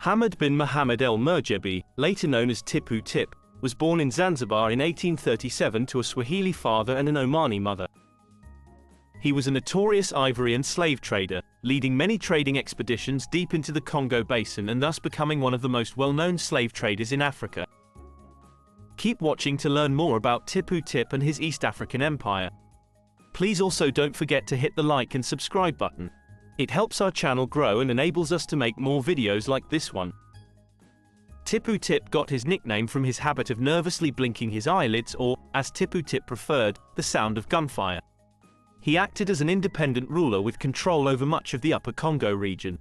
Hamad bin Mohammed El Murjebi, later known as Tippu Tip, was born in Zanzibar in 1837 to a Swahili father and an Omani mother. He was a notorious ivory and slave trader, leading many trading expeditions deep into the Congo Basin and thus becoming one of the most well-known slave traders in Africa. Keep watching to learn more about Tippu Tip and his East African empire. Please also don't forget to hit the like and subscribe button. It helps our channel grow and enables us to make more videos like this one. Tippu Tip got his nickname from his habit of nervously blinking his eyelids or, as Tippu Tip preferred, the sound of gunfire. He acted as an independent ruler with control over much of the Upper Congo region.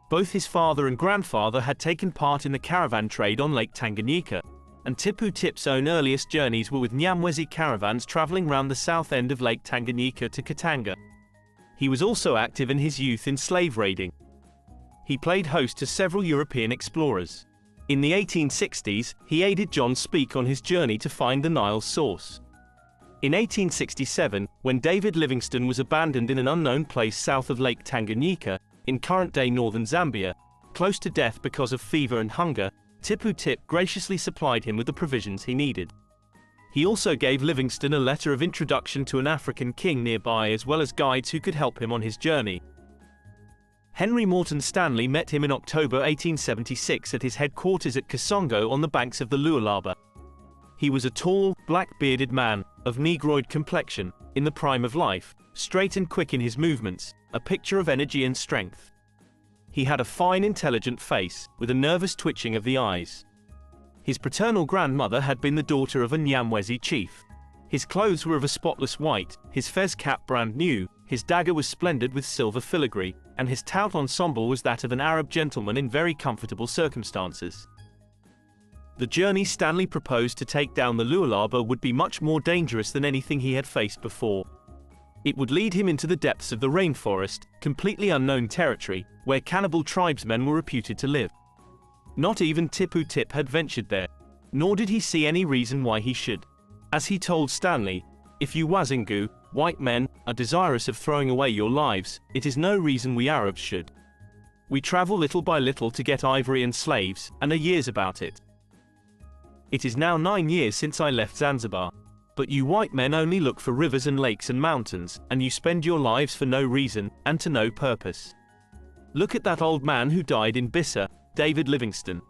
Both his father and grandfather had taken part in the caravan trade on Lake Tanganyika, and Tippu Tip's own earliest journeys were with Nyamwezi caravans traveling round the south end of Lake Tanganyika to Katanga. He was also active in his youth in slave raiding. He played host to several European explorers. In the 1860s, he aided John Speke on his journey to find the Nile's source. In 1867, when David Livingstone was abandoned in an unknown place south of Lake Tanganyika, in current-day northern Zambia, close to death because of fever and hunger, Tippu Tip graciously supplied him with the provisions he needed. He also gave Livingstone a letter of introduction to an African king nearby as well as guides who could help him on his journey. Henry Morton Stanley met him in October 1876 at his headquarters at Kasongo on the banks of the Lualaba. He was a tall, black-bearded man, of Negroid complexion, in the prime of life, straight and quick in his movements, a picture of energy and strength. He had a fine, intelligent face, with a nervous twitching of the eyes. His paternal grandmother had been the daughter of a Nyamwezi chief. His clothes were of a spotless white, his fez cap brand new, his dagger was splendid with silver filigree, and his tout ensemble was that of an Arab gentleman in very comfortable circumstances. The journey Stanley proposed to take down the Lualaba would be much more dangerous than anything he had faced before. It would lead him into the depths of the rainforest, completely unknown territory, where cannibal tribesmen were reputed to live. Not even Tippu Tip had ventured there, nor did he see any reason why he should. As he told Stanley, "If you Wazungu, white men, are desirous of throwing away your lives, it is no reason we Arabs should. We travel little by little to get ivory and slaves, and are years about it. It is now 9 years since I left Zanzibar. But you white men only look for rivers and lakes and mountains, and you spend your lives for no reason, and to no purpose. Look at that old man who died in Bissa, David Livingstone.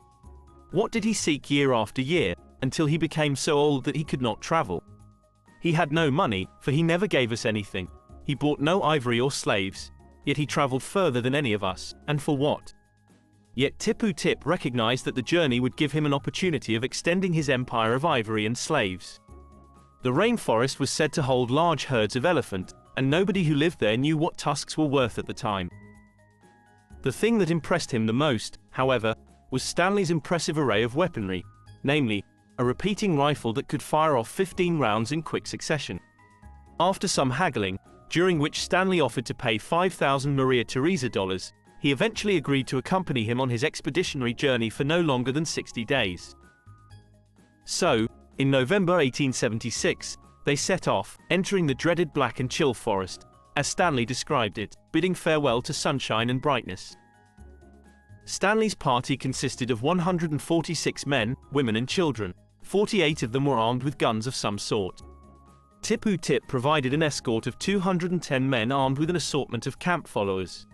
What did he seek year after year, until he became so old that he could not travel? He had no money, for he never gave us anything. He bought no ivory or slaves, yet he traveled further than any of us, and for what?" Yet Tippu Tip recognized that the journey would give him an opportunity of extending his empire of ivory and slaves. The rainforest was said to hold large herds of elephant, and nobody who lived there knew what tusks were worth at the time. The thing that impressed him the most, however, was Stanley's impressive array of weaponry, namely, a repeating rifle that could fire off 15 rounds in quick succession. After some haggling, during which Stanley offered to pay 5,000 Maria Theresa dollars, he eventually agreed to accompany him on his expeditionary journey for no longer than 60 days. So, in November 1876, they set off, entering the dreaded Black and Chill Forest, as Stanley described it, bidding farewell to sunshine and brightness. Stanley's party consisted of 146 men, women and children. 48 of them were armed with guns of some sort. Tippu Tip provided an escort of 210 men armed with an assortment of camp followers.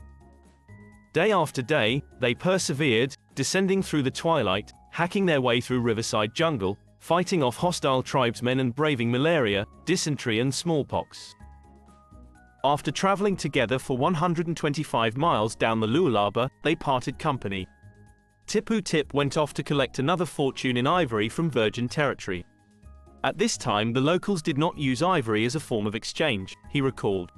Day after day, they persevered, descending through the twilight, hacking their way through riverside jungle, fighting off hostile tribesmen and braving malaria, dysentery and smallpox. After traveling together for 125 miles down the Lualaba, they parted company. Tippu Tip went off to collect another fortune in ivory from virgin territory. At this time the locals did not use ivory as a form of exchange, he recalled.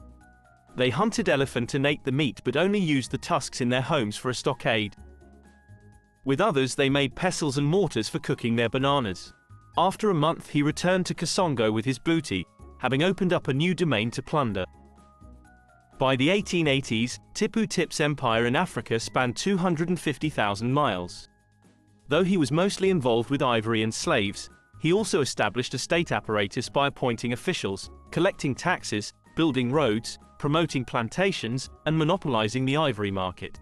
They hunted elephant and ate the meat but only used the tusks in their homes for a stockade. With others they made pestles and mortars for cooking their bananas. After a month he returned to Kasongo with his booty, having opened up a new domain to plunder. By the 1880s, Tippu Tip's empire in Africa spanned 250,000 miles. Though he was mostly involved with ivory and slaves, he also established a state apparatus by appointing officials, collecting taxes, building roads, promoting plantations, and monopolizing the ivory market.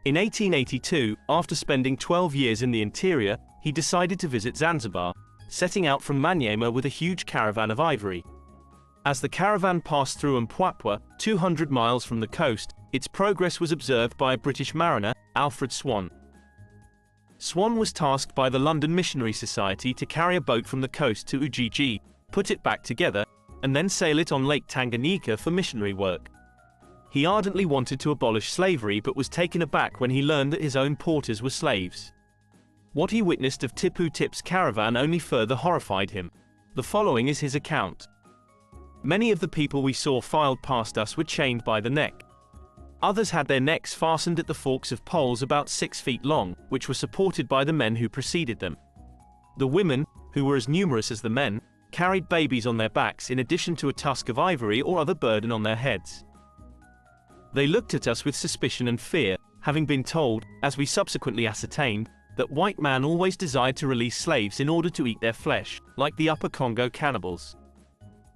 In 1882, after spending 12 years in the interior, he decided to visit Zanzibar, setting out from Manyema with a huge caravan of ivory. As the caravan passed through Mpwapwa, 200 miles from the coast, its progress was observed by a British mariner, Alfred Swan. Swan was tasked by the London Missionary Society to carry a boat from the coast to Ujiji, put it back together, and then sail it on Lake Tanganyika for missionary work. He ardently wanted to abolish slavery but was taken aback when he learned that his own porters were slaves. What he witnessed of Tippu Tip's caravan only further horrified him. The following is his account. Many of the people we saw filed past us were chained by the neck. Others had their necks fastened at the forks of poles about 6 feet long, which were supported by the men who preceded them. The women, who were as numerous as the men, carried babies on their backs in addition to a tusk of ivory or other burden on their heads. They looked at us with suspicion and fear, having been told, as we subsequently ascertained, that white man always desired to release slaves in order to eat their flesh, like the Upper Congo cannibals.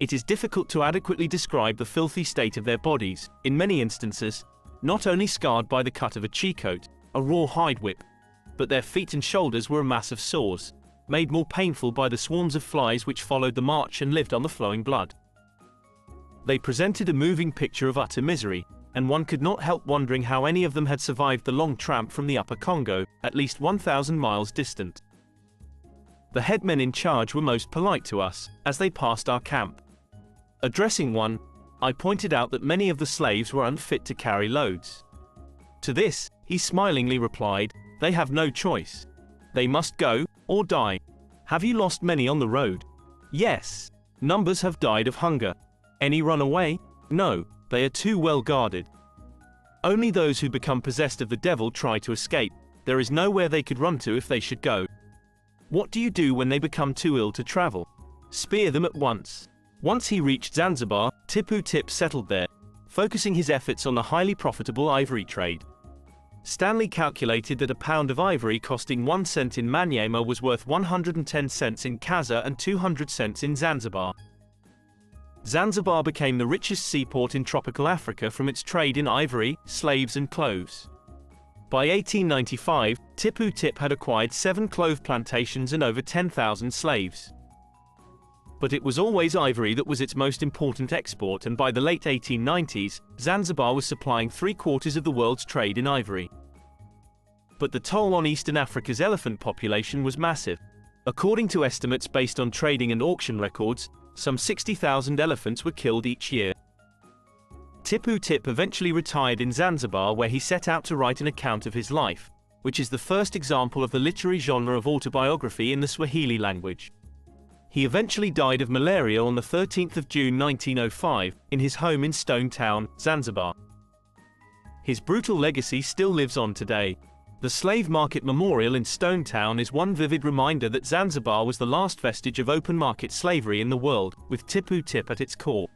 It is difficult to adequately describe the filthy state of their bodies, in many instances, not only scarred by the cut of a cheekoat, a raw hide whip, but their feet and shoulders were a mass of sores, made more painful by the swarms of flies which followed the march and lived on the flowing blood. They presented a moving picture of utter misery, and one could not help wondering how any of them had survived the long tramp from the Upper Congo, at least 1,000 miles distant. The headmen in charge were most polite to us, as they passed our camp. Addressing one, I pointed out that many of the slaves were unfit to carry loads. To this, he smilingly replied, "They have no choice. They must go, or die. Have you lost many on the road?" "Yes. Numbers have died of hunger." "Any run away?" "No. They are too well guarded. Only those who become possessed of the devil try to escape. There is nowhere they could run to if they should go." "What do you do when they become too ill to travel?" "Spear them at once." Once he reached Zanzibar, Tippu Tip settled there, focusing his efforts on the highly profitable ivory trade. Stanley calculated that a pound of ivory costing 1 cent in Manyema was worth 110 cents in Kaza and 200 cents in Zanzibar. Zanzibar became the richest seaport in tropical Africa from its trade in ivory, slaves and cloves. By 1895, Tippu Tip had acquired 7 clove plantations and over 10,000 slaves. But it was always ivory that was its most important export, and by the late 1890s, Zanzibar was supplying 3/4 of the world's trade in ivory. But the toll on Eastern Africa's elephant population was massive. According to estimates based on trading and auction records, some 60,000 elephants were killed each year. Tippu Tip eventually retired in Zanzibar, where he set out to write an account of his life, which is the first example of the literary genre of autobiography in the Swahili language. He eventually died of malaria on the 13th of June 1905, in his home in Stone Town, Zanzibar. His brutal legacy still lives on today. The Slave Market Memorial in Stone Town is one vivid reminder that Zanzibar was the last vestige of open market slavery in the world, with Tippu Tip at its core.